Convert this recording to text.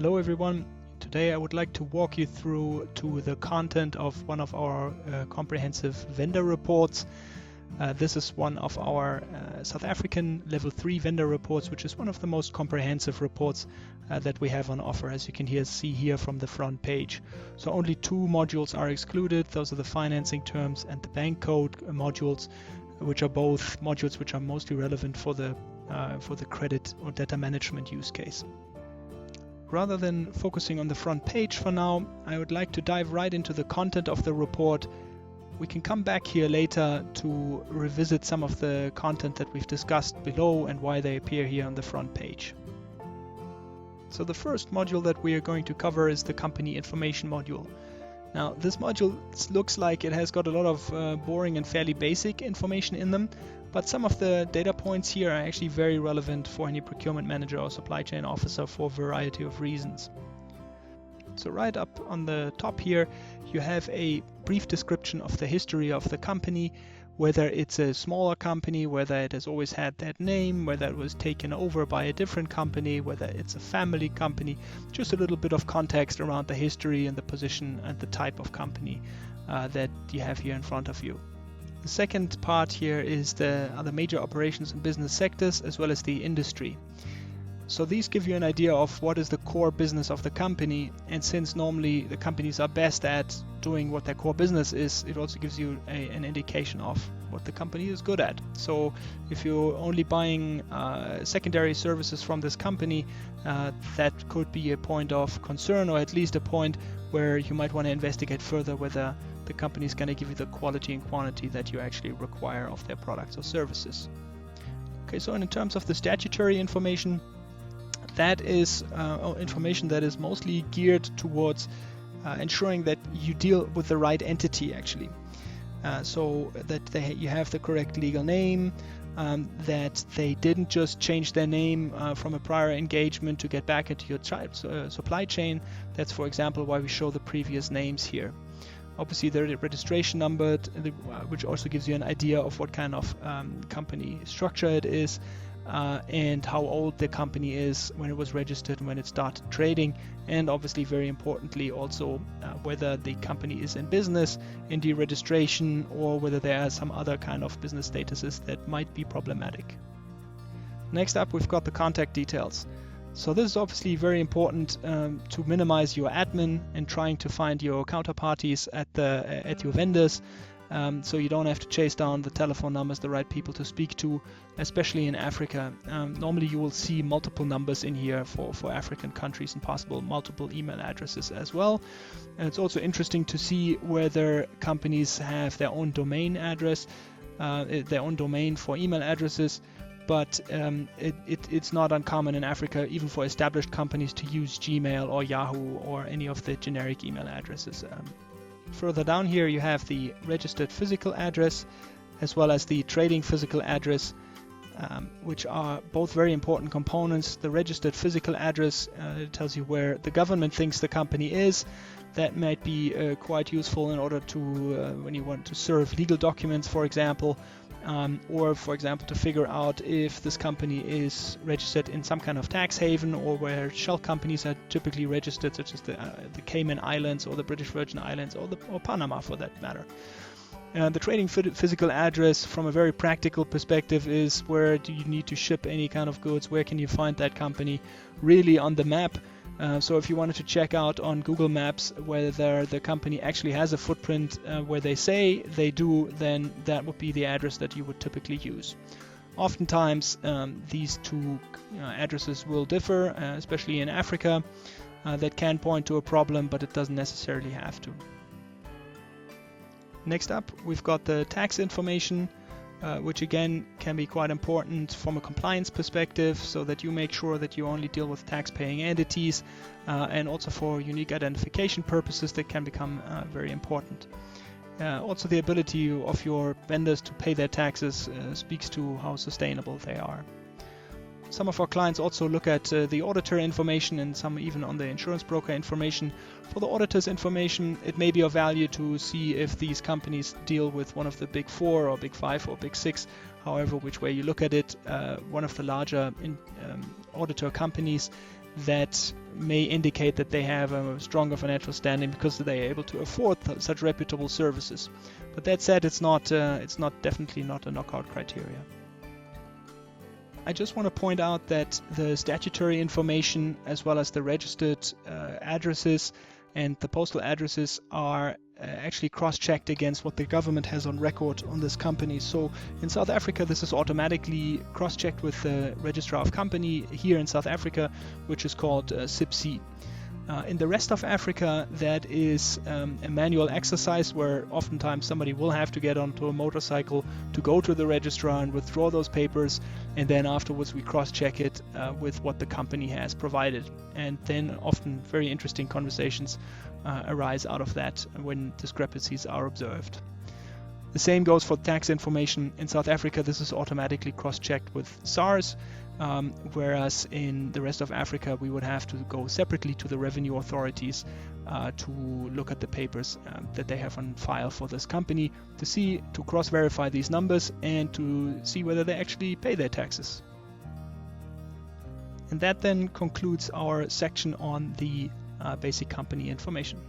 Hello everyone. Today I would like to walk you through to the content of one of our comprehensive vendor reports. This is one of our South African level 3 vendor reports, which is one of the most comprehensive reports that we have on offer, as you can see here from the front page. So only two modules are excluded. Those are the financing terms and the bank code modules, which are both modules which are mostly relevant for the credit or data management use case. Rather than focusing on the front page for now, I would like to dive right into the content of the report. We can come back here later to revisit some of the content that we've discussed below and why they appear here on the front page. So the first module that we are going to cover is the company information module. Now this module looks like it has got a lot of boring and fairly basic information in them, but some of the data points here are actually very relevant for any procurement manager or supply chain officer for a variety of reasons. So right up on the top here, you have a brief description of the history of the company, whether it's a smaller company, whether it has always had that name, whether it was taken over by a different company, whether it's a family company, just a little bit of context around the history and the position and the type of company that you have here in front of you. The second part here is the other major operations and business sectors, as well as the industry. So these give you an idea of what is the core business of the company, and since normally the companies are best at doing what their core business is, it also gives you an indication of what the company is good at. So if you're only buying secondary services from this company, that could be a point of concern, or at least a point where you might want to investigate further whether the company is going to give you the quality and quantity that you actually require of their products or services. Okay, so in terms of the statutory information, that is information that is mostly geared towards ensuring that you deal with the right entity actually. So that you have the correct legal name, that they didn't just change their name from a prior engagement to get back into your supply chain. That's, for example, why we show the previous names here. Obviously, the registration number, which also gives you an idea of what kind of company structure it is, and how old the company is when it was registered and when it started trading, and obviously very importantly also whether the company is in business in deregistration or whether there are some other kind of business statuses that might be problematic. Next up, we've got the contact details. So this is obviously very important to minimize your admin and trying to find your counterparties at your vendors. So you don't have to chase down the telephone numbers, the right people to speak to, especially in Africa. Normally you will see multiple numbers in here for African countries and possible multiple email addresses as well. And it's also interesting to see whether companies have their own domain address, their own domain for email addresses. But it's not uncommon in Africa, even for established companies, to use Gmail or Yahoo or any of the generic email addresses. Further down here you have the registered physical address as well as the trading physical address, which are both very important components. The registered physical address tells you where the government thinks the company is. That might be quite useful in order to when you want to serve legal documents, for example, or for example to figure out if this company is registered in some kind of tax haven or where shell companies are typically registered, such as the Cayman Islands or the British Virgin Islands or Panama for that matter. The trading physical address from a very practical perspective is where do you need to ship any kind of goods, where can you find that company really on the map. So if you wanted to check out on Google Maps whether the company actually has a footprint where they say they do, then that would be the address that you would typically use. Oftentimes these two addresses will differ, especially in Africa. That can point to a problem, but it doesn't necessarily have to. Next up, we've got the tax information, which again can be quite important from a compliance perspective, so that you make sure that you only deal with tax-paying entities, and also for unique identification purposes that can become very important. Also the ability of your vendors to pay their taxes speaks to how sustainable they are. Some of our clients also look at the auditor information, and some even on the insurance broker information. For the auditor's information, it may be of value to see if these companies deal with one of the big 4 or big 5 or big 6, however which way you look at it, one of the larger auditor companies that may indicate that they have a stronger financial standing because they are able to afford such reputable services. But that said, it's definitely not a knockout criteria. I just want to point out that the statutory information as well as the registered addresses and the postal addresses are actually cross-checked against what the government has on record on this company. So in South Africa, this is automatically cross-checked with the Registrar of Company here in South Africa, which is called CIPC. In the rest of Africa, that is a manual exercise where oftentimes somebody will have to get onto a motorcycle to go to the registrar and withdraw those papers, and then afterwards we cross-check it with what the company has provided. And then often very interesting conversations arise out of that when discrepancies are observed. The same goes for tax information. In South Africa, this is automatically cross-checked with SARS, whereas in the rest of Africa, we would have to go separately to the revenue authorities to look at the papers that they have on file for this company to cross-verify these numbers and to see whether they actually pay their taxes. And that then concludes our section on the basic company information.